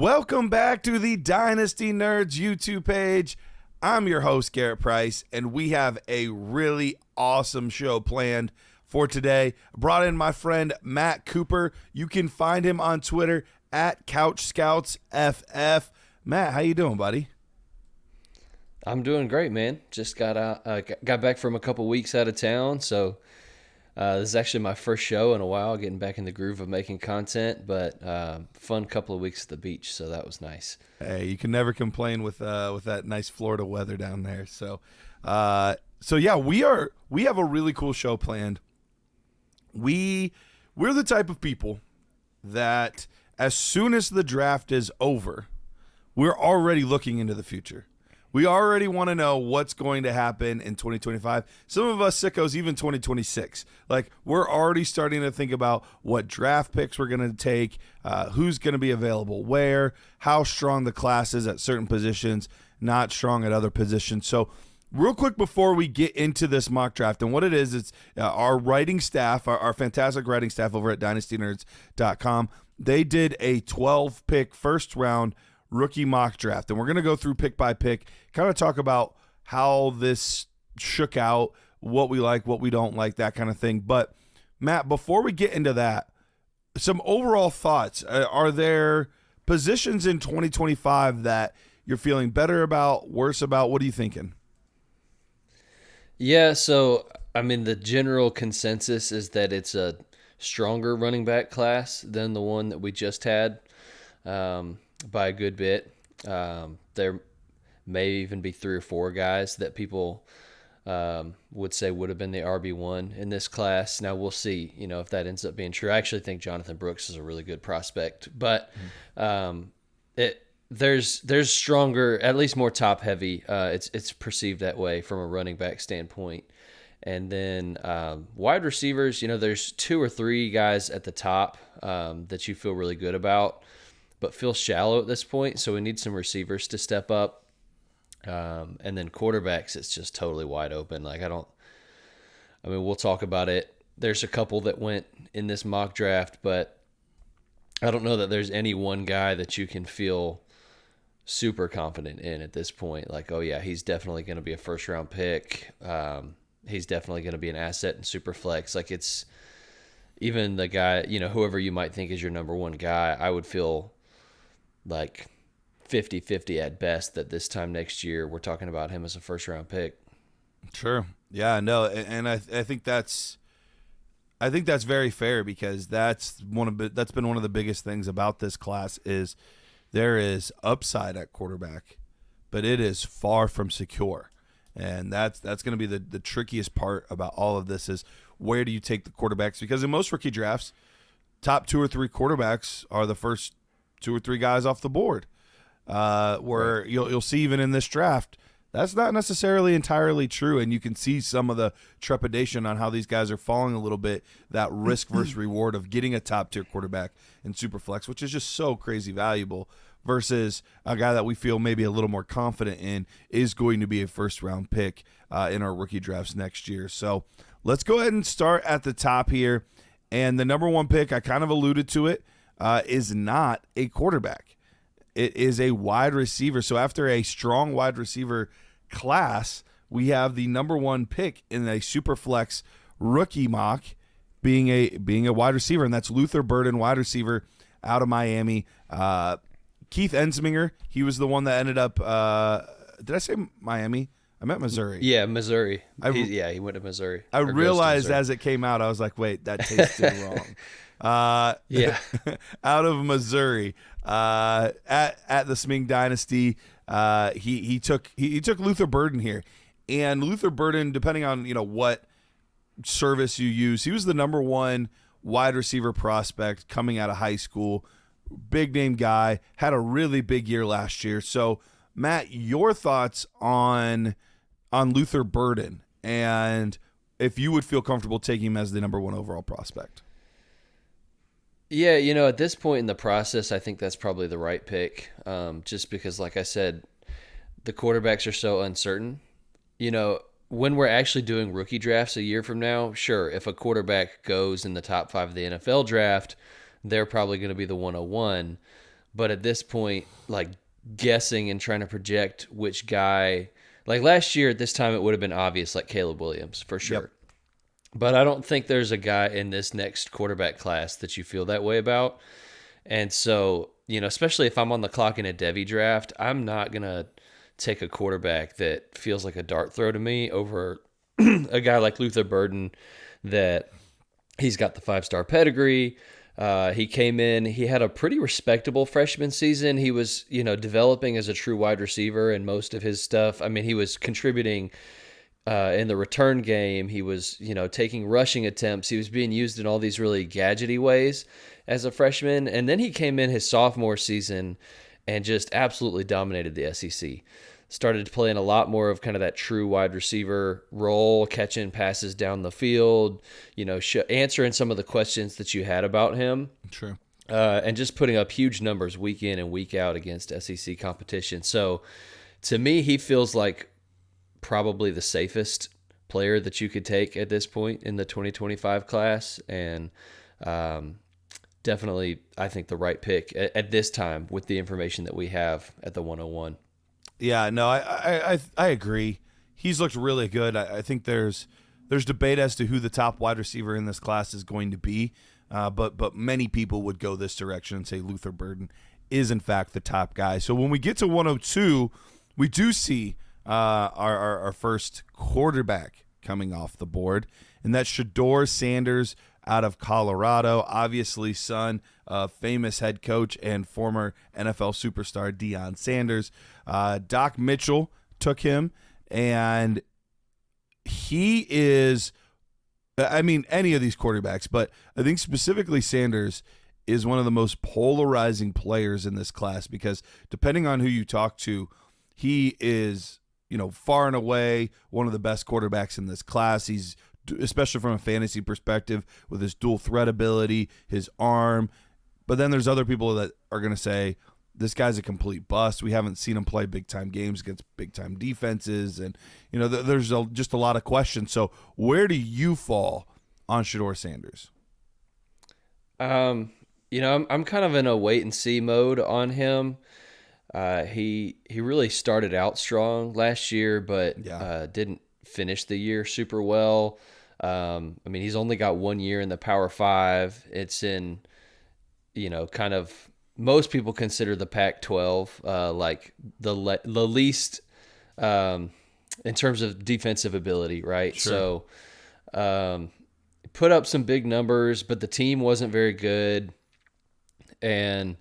Welcome back to the Dynasty Nerds YouTube page. I'm your host, Garret Price, and we have a really awesome show planned for today. I brought in my friend Matt Cooper. You can find him on Twitter at CouchScoutsFF. Matt, how you doing, buddy? I'm doing great, man. Just got back from a couple weeks out of town, so this is actually my first show in a while, getting back in the groove of making content, but fun couple of weeks at the beach, so that was nice. Hey, you can never complain with that nice Florida weather down there. So yeah, we have a really cool show planned. We're the type of people that as soon as the draft is over, we're already looking into the future. We already want to know what's going to happen in 2025. Some of us sickos, even 2026. Like, we're already starting to think about what draft picks we're going to take, who's going to be available where, how strong the class is at certain positions, not strong at other positions. So real quick before we get into this mock draft, and what it is, it's our writing staff, our fantastic writing staff over at dynastynerds.com. They did a 12-pick first-round rookie mock draft, and we're going to go through pick by pick, kind of talk about how this shook out, what we like, what we don't like, that kind of thing. But Matt, before we get into that, some overall thoughts. Are there positions in 2025 that you're feeling better about, worse about? What are you thinking? Yeah, so I mean, the general consensus is that it's a stronger running back class than the one that we just had. By a good bit. There may even be 3 or 4 guys that people would say would have been the RB1 in this class. Now we'll see, if that ends up being true. I actually think Jonathan Brooks is a really good prospect, but there's stronger, at least more top heavy. It's perceived that way from a running back standpoint. And then wide receivers, there's 2 or 3 guys at the top that you feel really good about, but feel shallow at this point, so we need some receivers to step up. And then quarterbacks, it's just totally wide open. We'll talk about it. There's a couple that went in this mock draft, but I don't know that there's any one guy that you can feel super confident in at this point. Like, oh yeah, he's definitely going to be a first-round pick. He's definitely going to be an asset in Superflex. Like, it's even the guy, whoever you might think is your number one guy, I would feel like 50-50 at best that this time next year we're talking about him as a first-round pick. Sure. Yeah, no, and I think that's very fair, because that's been one of the biggest things about this class is there is upside at quarterback, but it is far from secure. And that's going to be the trickiest part about all of this is where do you take the quarterbacks? Because in most rookie drafts, top 2 or 3 quarterbacks are the first 2 or 3 guys off the board. Where right. You'll see even in this draft, that's not necessarily entirely true, and you can see some of the trepidation on how these guys are falling a little bit, that risk versus reward of getting a top-tier quarterback in Superflex, which is just so crazy valuable, versus a guy that we feel maybe a little more confident in is going to be a first-round pick in our rookie drafts next year. So let's go ahead and start at the top here, and the number 1 pick, I kind of alluded to it, is not a quarterback. It is a wide receiver. So after a strong wide receiver class, we have the number 1 pick in a Superflex rookie mock being a wide receiver, and that's Luther Burden, wide receiver out of Miami. Keith Ensminger, he was the one that ended up did I say Miami? I meant Missouri. Yeah, Missouri. He went to Missouri. I realized as it came out, I was like, wait, that tasted wrong. Yeah, out of Missouri, at the Sming Dynasty, he took Luther Burden here, and Luther Burden, depending on what service you use, he was the number 1 wide receiver prospect coming out of high school, big name guy, had a really big year last year. So Matt, your thoughts on Luther Burden, and if you would feel comfortable taking him as the number 1 overall prospect. Yeah, at this point in the process, I think that's probably the right pick, just because, like I said, the quarterbacks are so uncertain. When we're actually doing rookie drafts a year from now, sure, if a quarterback goes in the top 5 of the NFL draft, they're probably going to be the 101. But at this point, like guessing and trying to project which guy, like last year at this time, it would have been obvious, like Caleb Williams for sure. Yep. But I don't think there's a guy in this next quarterback class that you feel that way about. And so, especially if I'm on the clock in a Devy draft, I'm not going to take a quarterback that feels like a dart throw to me over a guy like Luther Burden that he's got the 5-star pedigree. He came in, he had a pretty respectable freshman season. He was, developing as a true wide receiver in most of his stuff. I mean, he was contributing in the return game. He was, taking rushing attempts. He was being used in all these really gadgety ways as a freshman. And then he came in his sophomore season and just absolutely dominated the SEC. Started playing a lot more of kind of that true wide receiver role, catching passes down the field, answering some of the questions that you had about him. True. And just putting up huge numbers week in and week out against SEC competition. So to me, he feels like probably the safest player that you could take at this point in the 2025 class. And definitely, I think the right pick at this time with the information that we have at the 101. Yeah, no, I agree. He's looked really good. I think there's debate as to who the top wide receiver in this class is going to be, but many people would go this direction and say Luther Burden is in fact the top guy. So when we get to 102, we do see our first quarterback coming off the board, and that's Shedeur Sanders out of Colorado, obviously son of famous head coach and former NFL superstar Deion Sanders. Doc Mitchell took him, and he is, any of these quarterbacks, but I think specifically Sanders is one of the most polarizing players in this class because depending on who you talk to, he is, far and away one of the best quarterbacks in this class. He's, especially from a fantasy perspective, with his dual threat ability, his arm. But then there's other people that are going to say, this guy's a complete bust. We haven't seen him play big-time games against big-time defenses. And, there's just a lot of questions. So where do you fall on Shedeur Sanders? I'm kind of in a wait-and-see mode on him. He really started out strong last year, but didn't finish the year super well. He's only got 1 year in the Power 5. It's in, kind of most people consider the Pac-12 like the least in terms of defensive ability, right? Sure. So put up some big numbers, but the team wasn't very good. And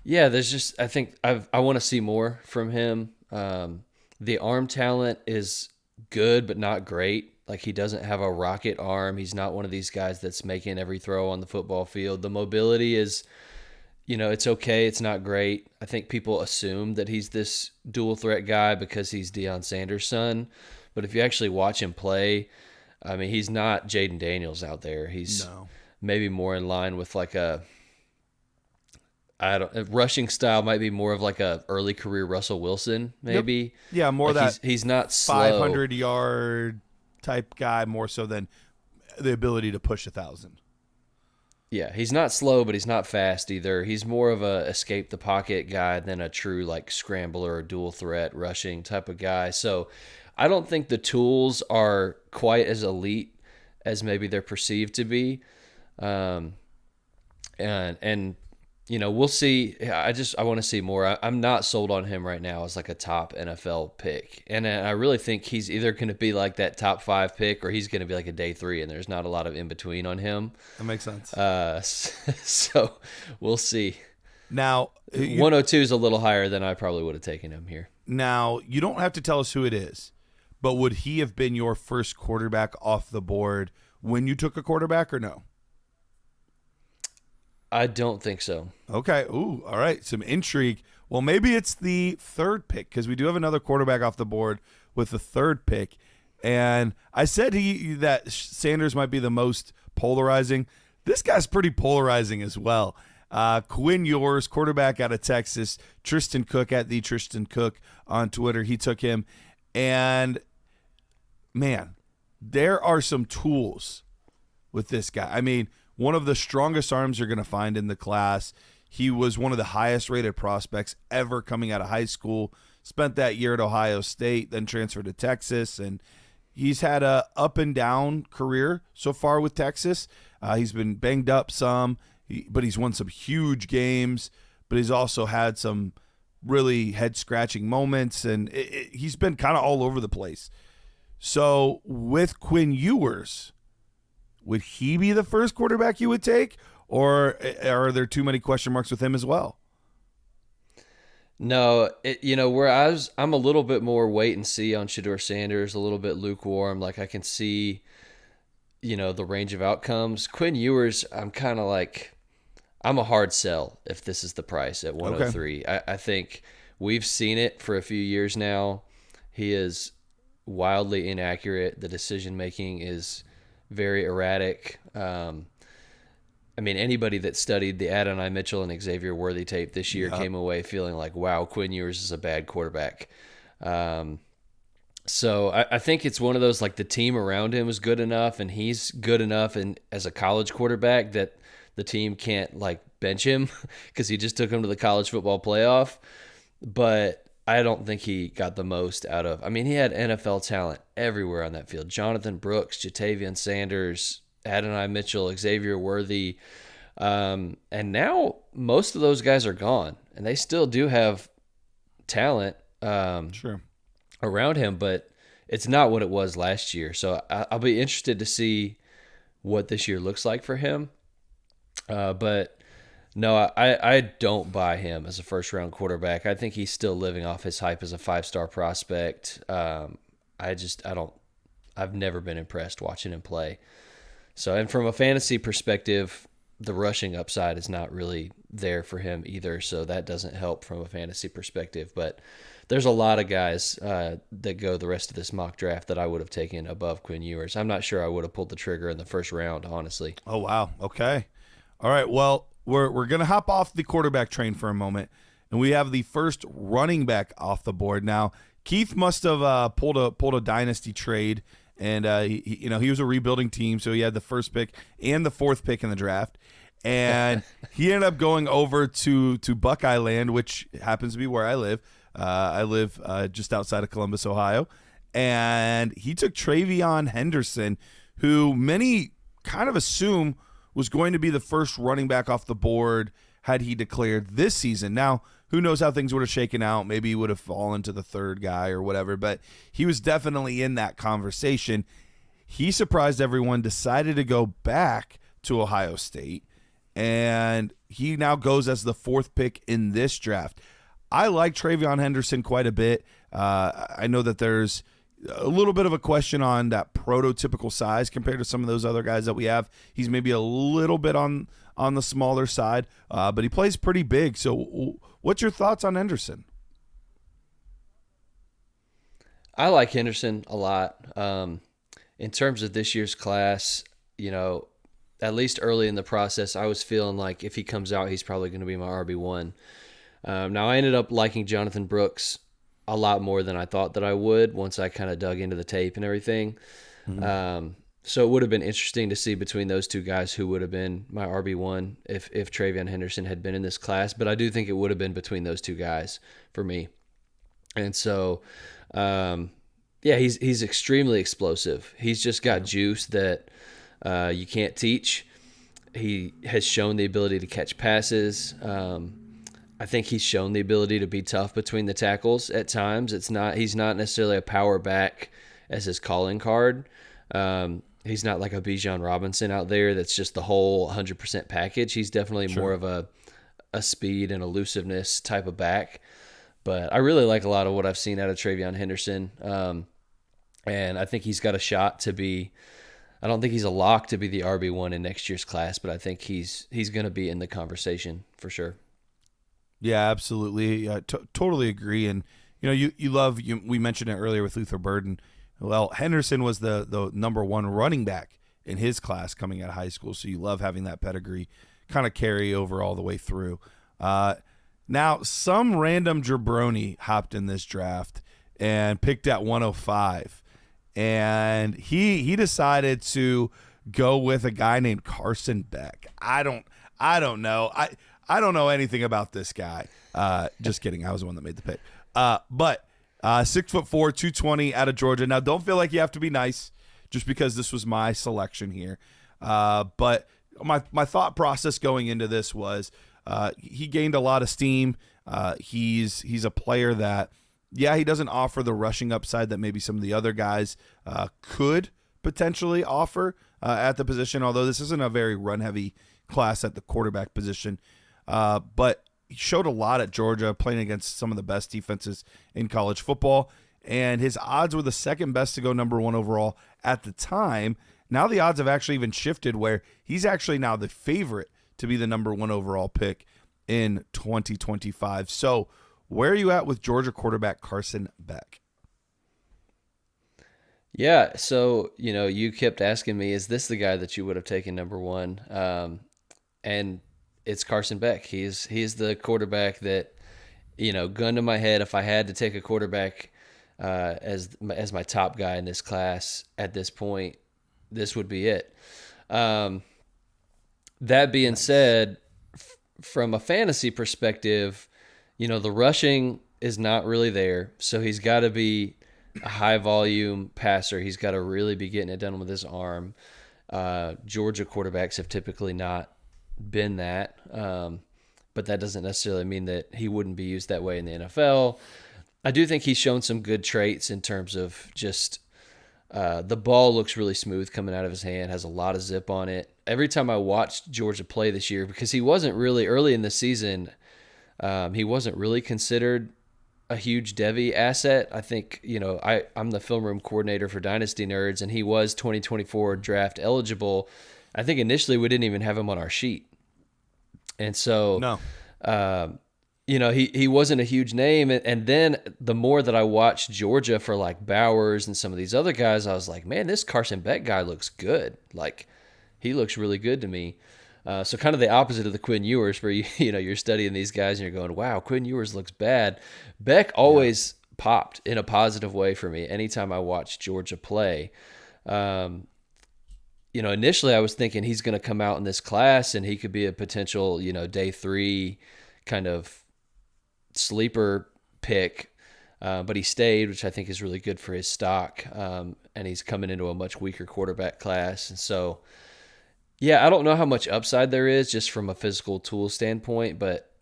yeah, there's just, I think I want to see more from him. The arm talent is good, but not great. Like, he doesn't have a rocket arm. He's not one of these guys that's making every throw on the football field. The mobility is, it's okay. It's not great. I think people assume that he's this dual threat guy because he's Deion Sanders' son. But if you actually watch him play, he's not Jaden Daniels out there. He's maybe more in line with like a rushing style might be more of like a early career Russell Wilson, maybe. Yep. Yeah, more like that he's not slow. 500-yard type guy, more so than the ability to push 1,000. Yeah, he's not slow, but he's not fast either. He's more of a escape the pocket guy than a true like scrambler or dual threat rushing type of guy. So I don't think the tools are quite as elite as maybe they're perceived to be. And we'll see. I want to see more. I'm not sold on him right now as like a top NFL pick. And I really think he's either going to be like that top 5 pick or he's going to be like a day 3, and there's not a lot of in between on him. That makes sense. So we'll see. Now, 102 is a little higher than I probably would have taken him here. Now, you don't have to tell us who it is, but would he have been your first quarterback off the board when you took a quarterback or no? I don't think so. Okay. Ooh, all right. Some intrigue. Well, maybe it's the 3rd pick because we do have another quarterback off the board with the 3rd pick. And I said that Sanders might be the most polarizing. This guy's pretty polarizing as well. Quinn Ewers, quarterback out of Texas. Tristan Cook at the Tristan Cook on Twitter. He took him. And, man, there are some tools with this guy. One of the strongest arms you're going to find in the class. He was one of the highest rated prospects ever coming out of high school. Spent that year at Ohio State, then transferred to Texas, and he's had a up and down career so far with Texas. He's been banged up some, but he's won some huge games, but he's also had some really head-scratching moments, and he's been kind of all over the place. So with Quinn Ewers, would he be the first quarterback you would take, or are there too many question marks with him as well? No, I'm a little bit more wait and see on Shedeur Sanders, a little bit lukewarm. Like I can see, the range of outcomes. Quinn Ewers, I'm kind of like, I'm a hard sell if this is the price at 103. Okay. I think we've seen it for a few years now. He is wildly inaccurate. The decision making is very erratic. Anybody that studied the Adonai Mitchell and Xavier Worthy tape this year came away feeling like, wow, Quinn Ewers is a bad quarterback. So I think it's one of those, like, the team around him is good enough and he's good enough and as a college quarterback that the team can't, like, bench him because he just took him to the college football playoff. But I don't think he got the most out of. He had NFL talent everywhere on that field. Jonathan Brooks, TreVeyon Sanders, Adonai Mitchell, Xavier Worthy. And now most of those guys are gone, and they still do have talent around him, but it's not what it was last year. So I'll be interested to see what this year looks like for him. But no, I don't buy him as a first-round quarterback. I think he's still living off his hype as a five-star prospect. I've never been impressed watching him play. So, and from a fantasy perspective, the rushing upside is not really there for him either, so that doesn't help from a fantasy perspective. But there's a lot of guys that go the rest of this mock draft that I would have taken above Quinn Ewers. I'm not sure I would have pulled the trigger in the first round, honestly. Oh, wow. Okay. All right, well, we're going to hop off the quarterback train for a moment, and we have the first running back off the board. Now, Keith must have pulled a dynasty trade, and he was a rebuilding team, so he had the first pick and the fourth pick in the draft, and he ended up going over to Buckeye Land, which happens to be where I live. I live just outside of Columbus, Ohio, and he took TreVeyon Henderson, who many kind of assume was going to be the first running back off the board had he declared this season. Now, who knows how things would have shaken out. Maybe he would have fallen to the third guy or whatever, but he was definitely in that conversation. He surprised everyone, decided to go back to Ohio State, and he now goes as the fourth pick in this draft. I like TreVeyon Henderson quite a bit. I know that there's a little bit of a question on that prototypical size compared to some of those other guys that we have. He's maybe a little bit on the smaller side, but he plays pretty big. So what's your thoughts on Henderson? I like Henderson a lot. In terms of this year's class, at least early in the process, I was feeling like if he comes out, he's probably going to be my RB1. Now, I ended up liking Jonathan Brooks a lot more than I thought that I would once I kind of dug into the tape and everything. Mm-hmm. So it would have been interesting to see between those two guys who would have been my RB1 if TreVeyon Henderson had been in this class. But I do think it would have been between those two guys for me. And so, he's extremely explosive. He's just got juice that you can't teach. He has shown the ability to catch passes. I think he's shown the ability to be tough between the tackles at times. He's not necessarily a power back as his calling card. He's not like a Bijan Robinson out there that's just the whole 100% package. He's definitely more of a speed and elusiveness type of back. But I really like a lot of what I've seen out of TreVeyon Henderson. And I think he's got a shot to be – I don't think he's a lock to be the RB1 in next year's class, but I think he's going to be in the conversation for sure. Yeah, absolutely. Totally agree. And, we mentioned it earlier with Luther Burden. Well, Henderson was the number one running back in his class coming out of high school, so you love having that pedigree kind of carry over all the way through. Now, some random jabroni hopped in this draft and picked at 105, and he decided to go with a guy named Carson Beck. I don't know. I don't know anything about this guy. Just kidding. I was the one that made the pick. But 6'4", 220 out of Georgia. Now, don't feel like you have to be nice just because this was my selection here. But my thought process going into this was he gained a lot of steam. He's a player that, yeah, he doesn't offer the rushing upside that maybe some of the other guys could potentially offer at the position, although this isn't a very run-heavy class at the quarterback position. But he showed a lot at Georgia, playing against some of the best defenses in college football, and his odds were the second best to go number 1 overall at the time. Now the odds have actually even shifted where he's actually now the favorite to be the number 1 overall pick in 2025. So where are you at with Georgia quarterback Carson Beck? Yeah, so, you kept asking me, is this the guy that you would have taken number 1? And it's Carson Beck. He's the quarterback that, gun to my head, if I had to take a quarterback as my top guy in this class at this point, this would be it. That being said, from a fantasy perspective, the rushing is not really there, so he's got to be a high-volume passer. He's got to really be getting it done with his arm. Georgia quarterbacks have typically not been that, but that doesn't necessarily mean that he wouldn't be used that way in the NFL. I do think he's shown some good traits in terms of just the ball looks really smooth coming out of his hand, has a lot of zip on it. Every time I watched Georgia play this year, because he wasn't really early in the season, he wasn't really considered a huge Devy asset. I think, I'm the film room coordinator for Dynasty Nerds, and he was 2024 draft eligible. I think initially we didn't even have him on our sheet. And so, no. He wasn't a huge name. And then the more that I watched Georgia for like Bowers and some of these other guys, I was like, man, this Carson Beck guy looks good. Like, he looks really good to me. So kind of the opposite of the Quinn Ewers, where you're studying these guys and you're going, wow, Quinn Ewers looks bad. Beck always popped in a positive way for me anytime I watched Georgia play. Initially I was thinking he's going to come out in this class and he could be a potential, day 3 kind of sleeper pick. But he stayed, which I think is really good for his stock. And he's coming into a much weaker quarterback class. And so, yeah, I don't know how much upside there is just from a physical tool standpoint, but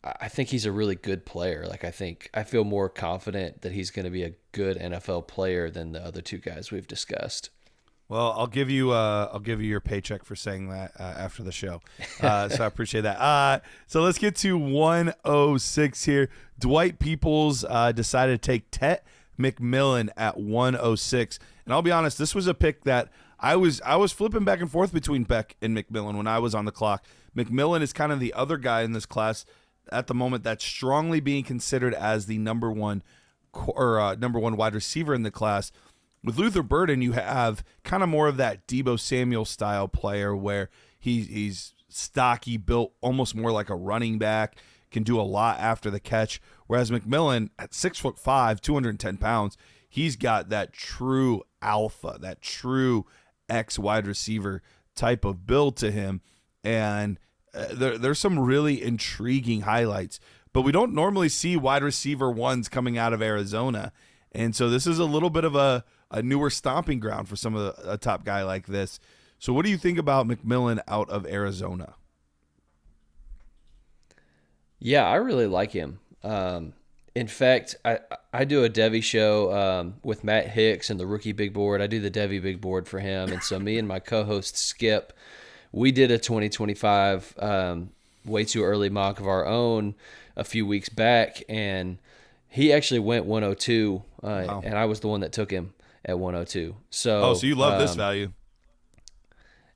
I think he's a really good player. Like, I feel more confident that he's going to be a good NFL player than the other 2 guys we've discussed. Well, I'll give you your paycheck for saying that after the show. So I appreciate that. So let's get to 106 here. Dwight Peoples decided to take Tetairoa McMillan at 106. And I'll be honest, this was a pick that I was flipping back and forth between Beck and McMillan when I was on the clock. McMillan is kind of the other guy in this class at the moment that's strongly being considered as the number one wide receiver in the class. With Luther Burden, you have kind of more of that Deebo Samuel style player where he's stocky, built almost more like a running back, can do a lot after the catch. Whereas McMillan at 6'5", 210 pounds, he's got that true alpha, that true X wide receiver type of build to him. And there's some really intriguing highlights, but we don't normally see wide receiver ones coming out of Arizona. And so this is a little bit of a newer stomping ground for some of a top guy like this. So what do you think about McMillan out of Arizona? Yeah, I really like him. In fact, I do a Devy show with Matt Hicks and the Rookie Big Board. I do the Devy Big Board for him. And so me and my co-host Skip, we did a 2025 way too early mock of our own a few weeks back. And he actually went 102, wow. And I was the one that took him at 102. So you love this value.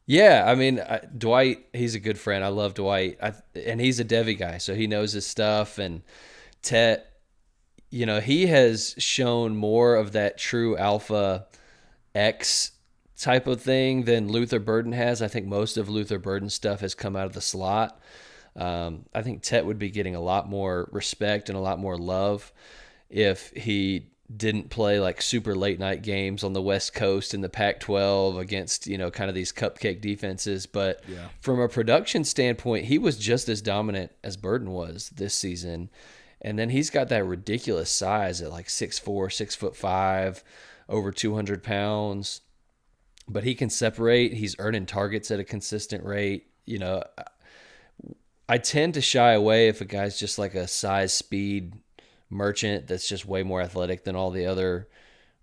Yeah, I mean, Dwight, he's a good friend. I love Dwight. And he's a Devy guy, so he knows his stuff. And Tet, he has shown more of that true alpha X type of thing than Luther Burden has. I think most of Luther Burden's stuff has come out of the slot. I think Tet would be getting a lot more respect and a lot more love if he didn't play like super late night games on the West Coast in the Pac-12 against, kind of these cupcake defenses. But from a production standpoint, he was just as dominant as Burden was this season. And then he's got that ridiculous size at like 6'4", 6'5", over 200 pounds. But he can separate. He's earning targets at a consistent rate. I tend to shy away if a guy's just like a size speed merchant that's just way more athletic than all the other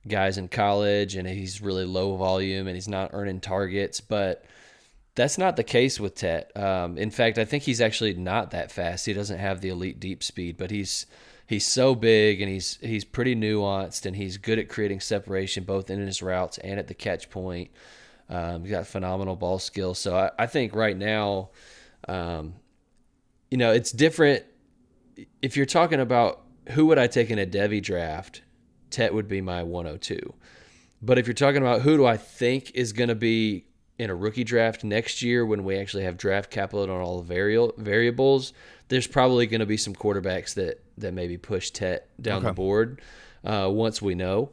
guys in college, and he's really low volume and he's not earning targets. But that's not the case with Tet. In fact, I think he's actually not that fast. He doesn't have the elite deep speed, but he's so big and he's pretty nuanced, and he's good at creating separation both in his routes and at the catch point. He's got phenomenal ball skills. So I think right now, it's different. If you're talking about who would I take in a Devy draft, Tet would be my 102. But if you're talking about who do I think is going to be in a rookie draft next year when we actually have draft capital on all the variables, there's probably going to be some quarterbacks that maybe push Tet down the board once we know.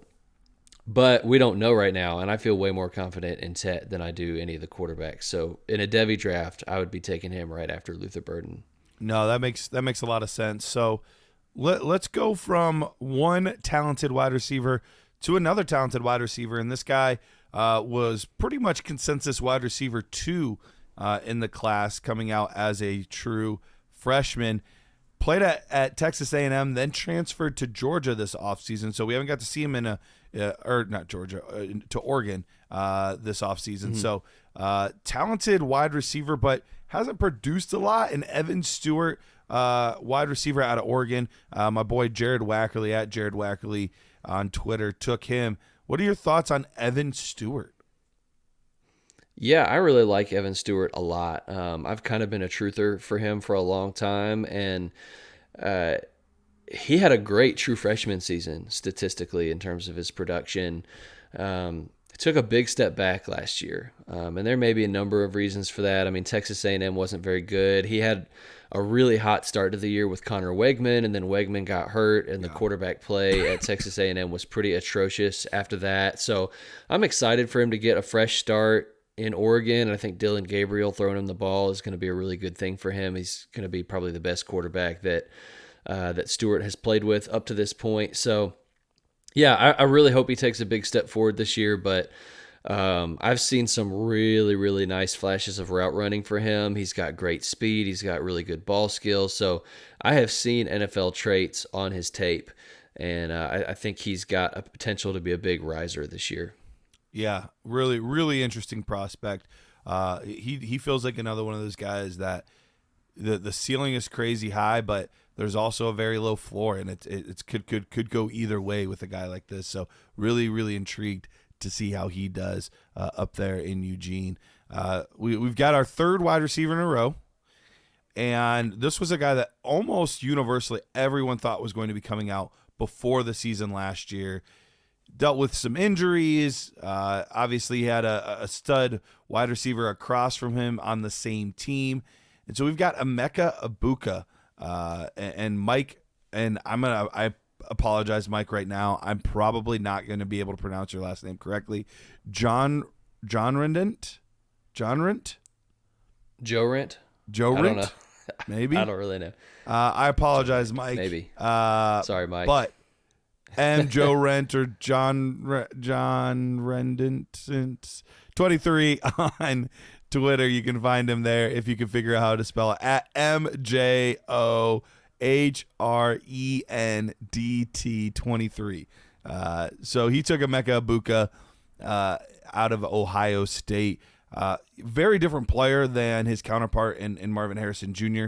But we don't know right now, and I feel way more confident in Tet than I do any of the quarterbacks. So in a Devy draft, I would be taking him right after Luther Burden. No, that makes a lot of sense. So let's go from one talented wide receiver to another talented wide receiver, and this guy was pretty much consensus wide receiver 2 in the class, coming out as a true freshman. Played at Texas A&M, then transferred to Georgia this offseason, so we haven't got to see him in to Oregon this offseason. So talented wide receiver, but hasn't produced a lot. And Evan Stewart, wide receiver out of Oregon, my boy Jared Wackerly at Jared Wackerly on Twitter took him. What are your thoughts on Evan Stewart? Yeah, I really like Evan Stewart a lot. I've kind of been a truther for him for a long time, and he had a great true freshman season statistically in terms of his production. Took a big step back last year, and there may be a number of reasons for that. I mean, Texas A&M wasn't very good. He had a really hot start to the year with Connor Wegman, and then Wegman got hurt, and the quarterback play at Texas A&M was pretty atrocious after that. So I'm excited for him to get a fresh start in Oregon, and I think Dylan Gabriel throwing him the ball is going to be a really good thing for him. He's going to be probably the best quarterback that Stewart has played with up to this point. So, yeah, I really hope he takes a big step forward this year, but I've seen some really, really nice flashes of route running for him. He's got great speed. He's got really good ball skills. So I have seen NFL traits on his tape, and I think he's got a potential to be a big riser this year. Yeah, really, really interesting prospect. He feels like another one of those guys that the ceiling is crazy high, but there's also a very low floor, and it could go either way with a guy like this. So really, really intrigued to see how he does up there in Eugene. We've got our third wide receiver in a row, and this was a guy that almost universally everyone thought was going to be coming out before the season last year. Dealt with some injuries. Obviously, he had a stud wide receiver across from him on the same team. And so we've got Emeka Egbuka and Mike. And I apologize, Mike, right now. I'm probably not going to be able to pronounce your last name correctly. John Rent? Joe Rent? I don't know. Maybe? I don't really know. I apologize, Mike. Maybe. Sorry, Mike. But Joe Rent or John Rendent 23 on Twitter. You can find him there if you can figure out how to spell it at MJOHRENDT 23. So he took Emeka Egbuka out of Ohio State. Very different player than his counterpart in Marvin Harrison Jr.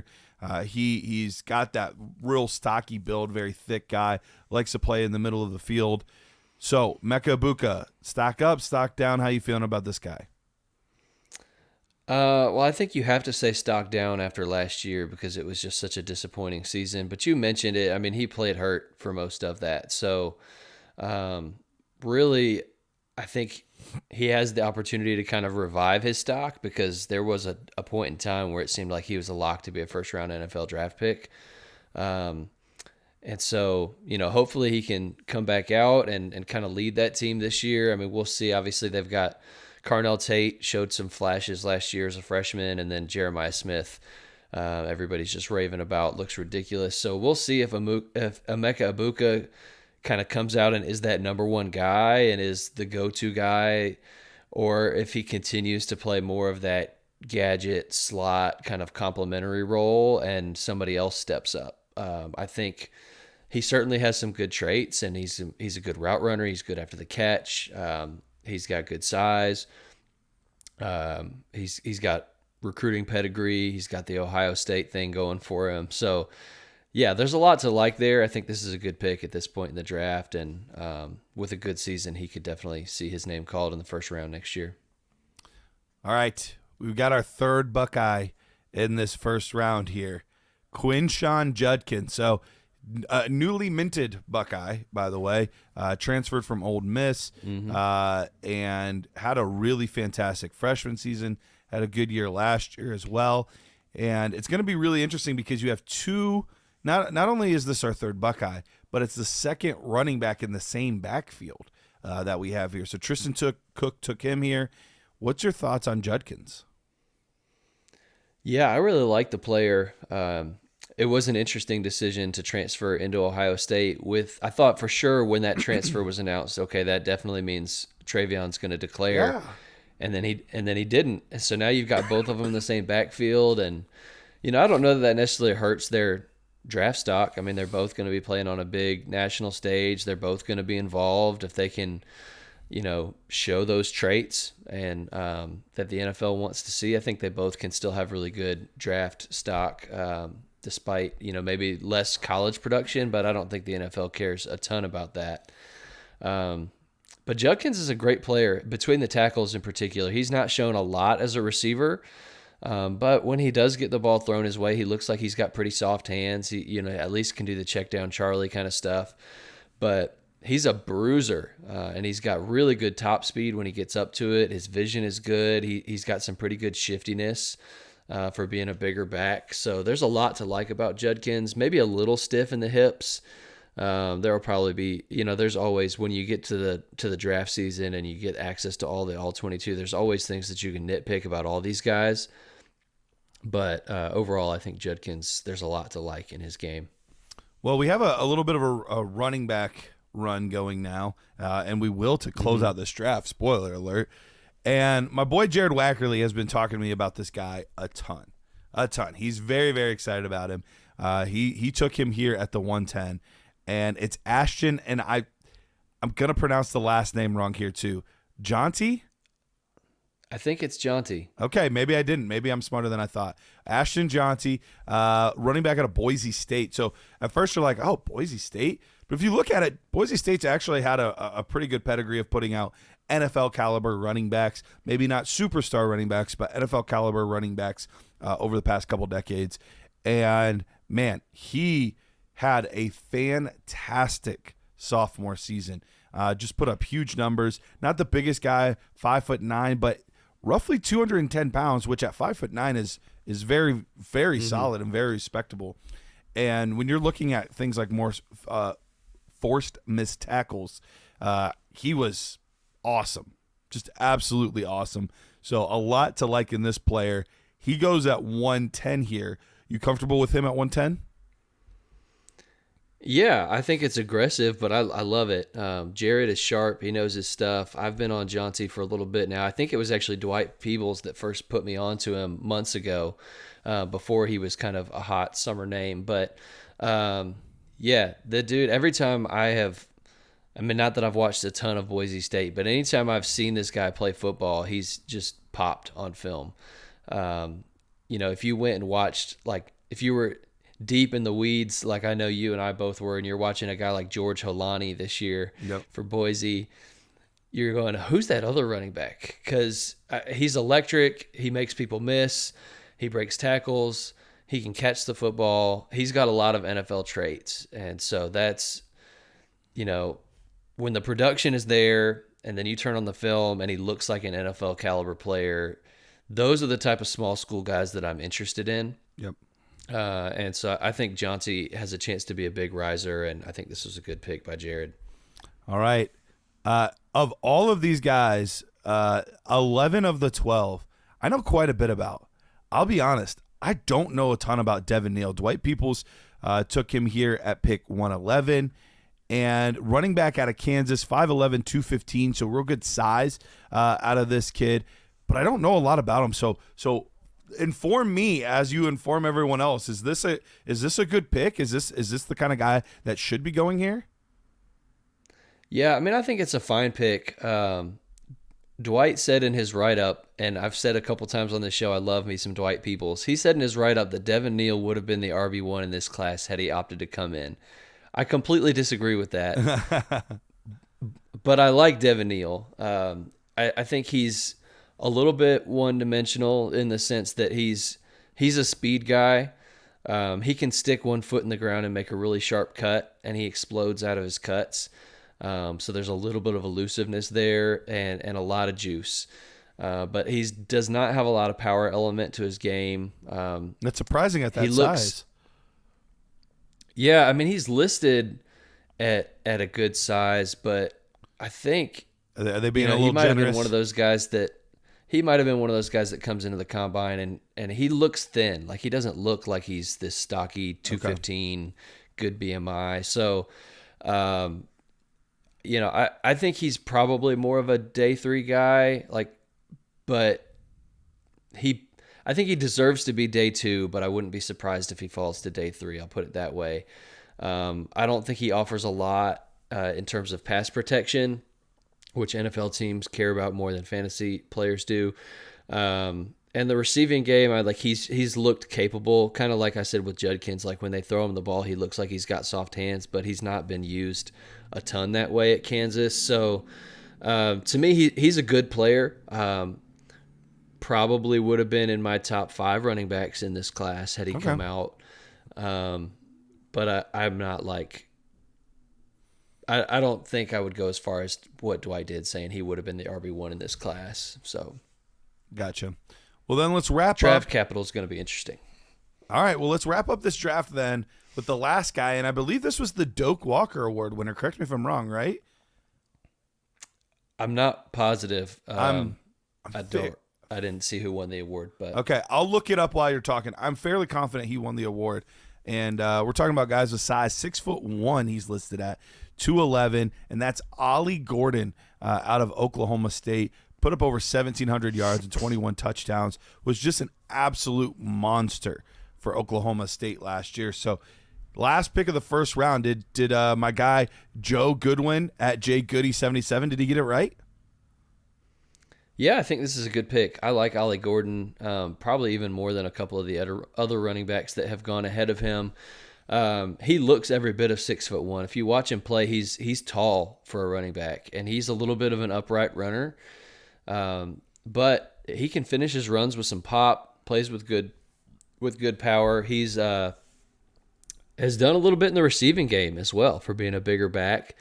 He's got that real stocky build, very thick guy, likes to play in the middle of the field. So, Emeka Egbuka, stock up, stock down. How you feeling about this guy? Well, I think you have to say stock down after last year because it was just such a disappointing season. But you mentioned it. I mean, he played hurt for most of that. So, really, I think he has the opportunity to kind of revive his stock because there was a point in time where it seemed like he was a lock to be a first-round NFL draft pick. And so, hopefully he can come back out and kind of lead that team this year. I mean, we'll see. Obviously, they've got Carnell Tate showed some flashes last year as a freshman, and then Jeremiah Smith, everybody's just raving about, looks ridiculous. So we'll see if Emeka Egbuka kind of comes out and is that number one guy and is the go-to guy, or if he continues to play more of that gadget slot kind of complementary role and somebody else steps up. I think he certainly has some good traits, and he's a good route runner. He's good after the catch. He's got good size. He's got recruiting pedigree. He's got the Ohio State thing going for him. So, yeah, there's a lot to like there. I think this is a good pick at this point in the draft, and with a good season, he could definitely see his name called in the first round next year. All right, we've got our third Buckeye in this first round here, Quinshon Judkins. So, newly minted Buckeye, by the way, transferred from Ole Miss, and had a really fantastic freshman season, had a good year last year as well. And it's going to be really interesting because you have two, not only is this our third Buckeye, but it's the second running back in the same backfield that we have here. So Tristan Cook took him here. What's your thoughts on Judkins? Yeah, I really like the player. It was an interesting decision to transfer into Ohio State. I thought for sure when that transfer was announced, okay, that definitely means TreVeyon's going to declare. Yeah. And then he didn't. And so now you've got both of them in the same backfield, and I don't know that necessarily hurts their draft stock. I mean, they're both going to be playing on a big national stage. They're both going to be involved if they can, show those traits and that the NFL wants to see. I think they both can still have really good draft stock. Despite, maybe less college production, but I don't think the NFL cares a ton about that. But Judkins is a great player, between the tackles in particular. He's not shown a lot as a receiver, but when he does get the ball thrown his way, he looks like he's got pretty soft hands. He, at least can do the check down Charlie kind of stuff. But he's a bruiser, and he's got really good top speed when he gets up to it. His vision is good. He's got some pretty good shiftiness for being a bigger back. So there's a lot to like about Judkins. Maybe a little stiff in the hips. There will probably be, there's always, when you get to the draft season and you get access to all 22, there's always things that you can nitpick about all these guys. But overall, I think Judkins, there's a lot to like in his game. Well, we have a little bit of a running back run going now, and we will to close out this draft. Spoiler alert. And my boy Jared Wackerly has been talking to me about this guy a ton. He's very, very excited about him. He took him here at the 110, and it's Ashton, and I'm going to pronounce the last name wrong here too. Jeanty? I think it's Jeanty. Okay, maybe I didn't. Maybe I'm smarter than I thought. Ashton Jeanty, running back out of Boise State. So at first you're like, oh, Boise State? But if you look at it, Boise State's actually had a pretty good pedigree of putting out NFL caliber running backs, maybe not superstar running backs, but NFL caliber running backs over the past couple decades. And man, he had a fantastic sophomore season. Just put up huge numbers. Not the biggest guy, 5'9", but roughly 210 pounds, which at 5'9" is very, very solid and very respectable. And when you're looking at things like more forced missed tackles, he was awesome, just absolutely awesome. So a lot to like in this player. He goes at 110 here. You comfortable with him at 110? Yeah, I think it's aggressive, but I love it. Jared is sharp. He knows his stuff. I've been on Jeanty for a little bit now. I think it was actually Dwight Peebles that first put me onto him months ago, before he was kind of a hot summer name. But, yeah, the dude, every time not that I've watched a ton of Boise State, but anytime I've seen this guy play football, he's just popped on film. If you went and watched, if you were deep in the weeds, like I know you and I both were, and you're watching a guy like George Holani this year for Boise, you're going, who's that other running back? Because he's electric. He makes people miss. He breaks tackles. He can catch the football. He's got a lot of NFL traits. And so that's, when the production is there and then you turn on the film and he looks like an NFL caliber player, those are the type of small school guys that I'm interested in. Yep. And so I think Jeanty has a chance to be a big riser, and I think this was a good pick by Jared. All right. Of all of these guys, 11 of the 12, I know quite a bit about. I'll be honest, I don't know a ton about Devin Neal. Dwight Peoples took him here at pick 111. And running back out of Kansas, 5'11", 215, so real good size out of this kid. But I don't know a lot about him. So inform me as you inform everyone else. Is this a good pick? Is this the kind of guy that should be going here? Yeah, I mean, I think it's a fine pick. Dwight said in his write-up, and I've said a couple times on this show, I love me some Dwight Peoples. He said in his write-up that Devin Neal would have been the RB1 in this class had he opted to come in. I completely disagree with that, but I like Devin Neal. I think he's a little bit one-dimensional in the sense that he's a speed guy. He can stick one foot in the ground and make a really sharp cut, and he explodes out of his cuts. So there's a little bit of elusiveness there and a lot of juice. But he does not have a lot of power element to his game. That's surprising at that size. Yeah, I mean, he's listed at a good size, but I think are they being a little he might generous? have been one of those guys that comes into the combine and he looks thin. Like, he doesn't look like he's this stocky 215, good BMI. So, I think he's probably more of a day 3 guy, but I think he deserves to be day 2, but I wouldn't be surprised if he falls to day 3. I'll put it that way. I don't think he offers a lot in terms of pass protection, which NFL teams care about more than fantasy players do. And the receiving game, he's looked capable, kind of like I said with Judkins. Like, when they throw him the ball, he looks like he's got soft hands, but he's not been used a ton that way at Kansas. So to me, he's a good player. Probably would have been in my top 5 running backs in this class had he come out. But I'm not I don't think I would go as far as what Dwight did, saying he would have been the RB1 in this class. So, gotcha. Well, then let's wrap up. Draft capital is going to be interesting. All right, well, let's wrap up this draft then with the last guy, and I believe this was the Doak Walker Award winner. Correct me if I'm wrong, right? I'm not positive. I didn't see who won the award, but okay, I'll look it up while you're talking. I'm fairly confident he won the award, and we're talking about guys with size. 6'1", he's listed at 211, and that's Ollie Gordon out of Oklahoma State. Put up over 1,700 yards and 21 touchdowns. Was just an absolute monster for Oklahoma State last year. So, last pick of the first round, did my guy Joe Goodwin at JGoody77, did he get it right? Yeah, I think this is a good pick. I like Ollie Gordon probably even more than a couple of the other running backs that have gone ahead of him. He looks every bit of 6'1". If you watch him play, he's tall for a running back, and he's a little bit of an upright runner. But he can finish his runs with some pop, plays with good power. He's has done a little bit in the receiving game as well for being a bigger back.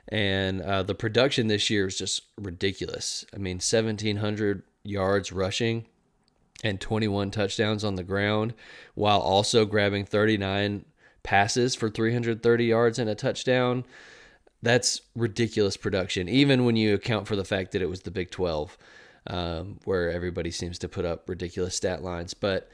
And the production this year is just ridiculous. I mean, 1,700 yards rushing and 21 touchdowns on the ground, while also grabbing 39 passes for 330 yards and a touchdown. That's ridiculous production, even when you account for the fact that it was the Big 12, where everybody seems to put up ridiculous stat lines. But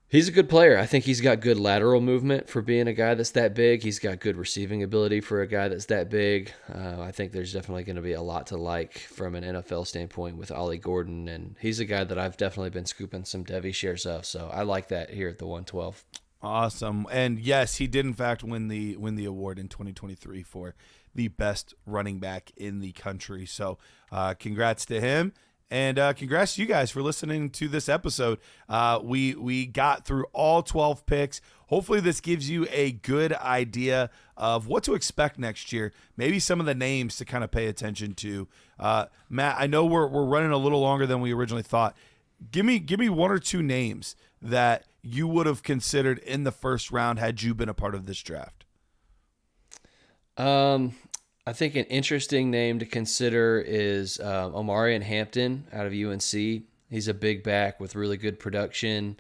he's a good player. I think he's got good lateral movement for being a guy that's that big. He's got good receiving ability for a guy that's that big. I think there's definitely going to be a lot to like from an NFL standpoint with Ollie Gordon, and he's a guy that I've definitely been scooping some Devy shares of. So I like that here at the 112. Awesome. And yes, he did in fact win the award in 2023 for the best running back in the country. So congrats to him. And congrats to you guys for listening to this episode. We got through all 12 picks. Hopefully this gives you a good idea of what to expect next year. Maybe some of the names to kind of pay attention to. Matt, I know we're running a little longer than we originally thought. Give me 1 or 2 names that you would have considered in the first round had you been a part of this draft. I think an interesting name to consider is Omarion Hampton out of UNC. He's a big back with really good production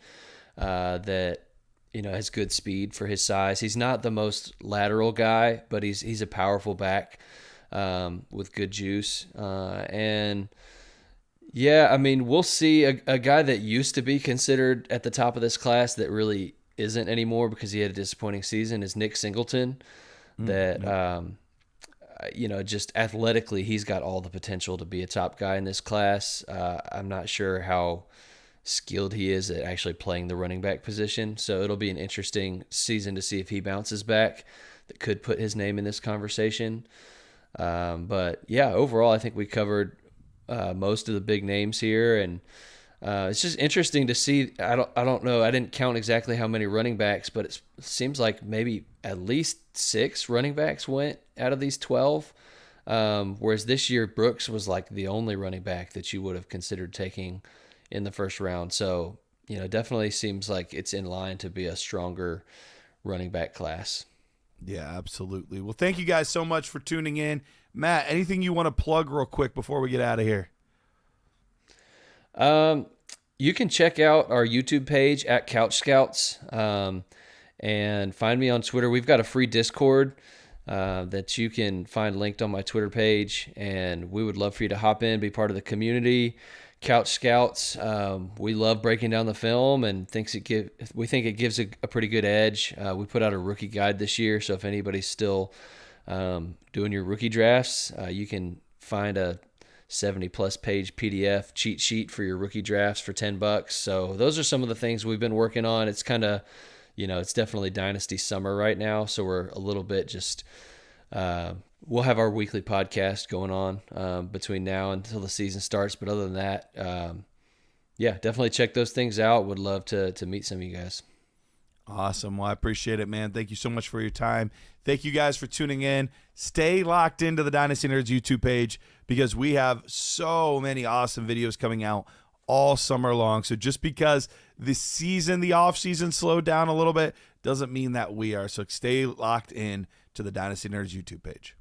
that has good speed for his size. He's not the most lateral guy, but he's a powerful back with good juice. And yeah, I mean, we'll see a guy that used to be considered at the top of this class that really isn't anymore because he had a disappointing season is Nick Singleton. Just athletically, he's got all the potential to be a top guy in this class. I'm not sure how skilled he is at actually playing the running back position. So it'll be an interesting season to see if he bounces back. That could put his name in this conversation. But yeah, overall, I think we covered most of the big names here, and it's just interesting to see. I don't know. I didn't count exactly how many running backs, but it seems like maybe at least 6 running backs went out of these 12. Whereas this year, Brooks was like the only running back that you would have considered taking in the first round. So, definitely seems like it's in line to be a stronger running back class. Yeah, absolutely. Well, thank you guys so much for tuning in. Matt, anything you want to plug real quick before we get out of here? You can check out our YouTube page at Couch Scouts, and find me on Twitter. We've got a free Discord that you can find linked on my Twitter page, and we would love for you to hop in, be part of the community. Couch Scouts, we love breaking down the film and we think it gives a pretty good edge. We put out a rookie guide this year, so if anybody's still doing your rookie drafts, you can find a 70-plus page PDF cheat sheet for your rookie drafts for $10. So those are some of the things we've been working on. It's kind of, it's definitely Dynasty summer right now, so we're a little bit just we'll have our weekly podcast going on between now until the season starts. But other than that, definitely check those things out. Would love to meet some of you guys. Awesome. Well, I appreciate it, man. Thank you so much for your time. Thank you guys for tuning in. Stay locked into the Dynasty Nerds YouTube page because we have so many awesome videos coming out all summer long. So just because the off season slowed down a little bit doesn't mean that we are. So stay locked in to the Dynasty Nerds YouTube page.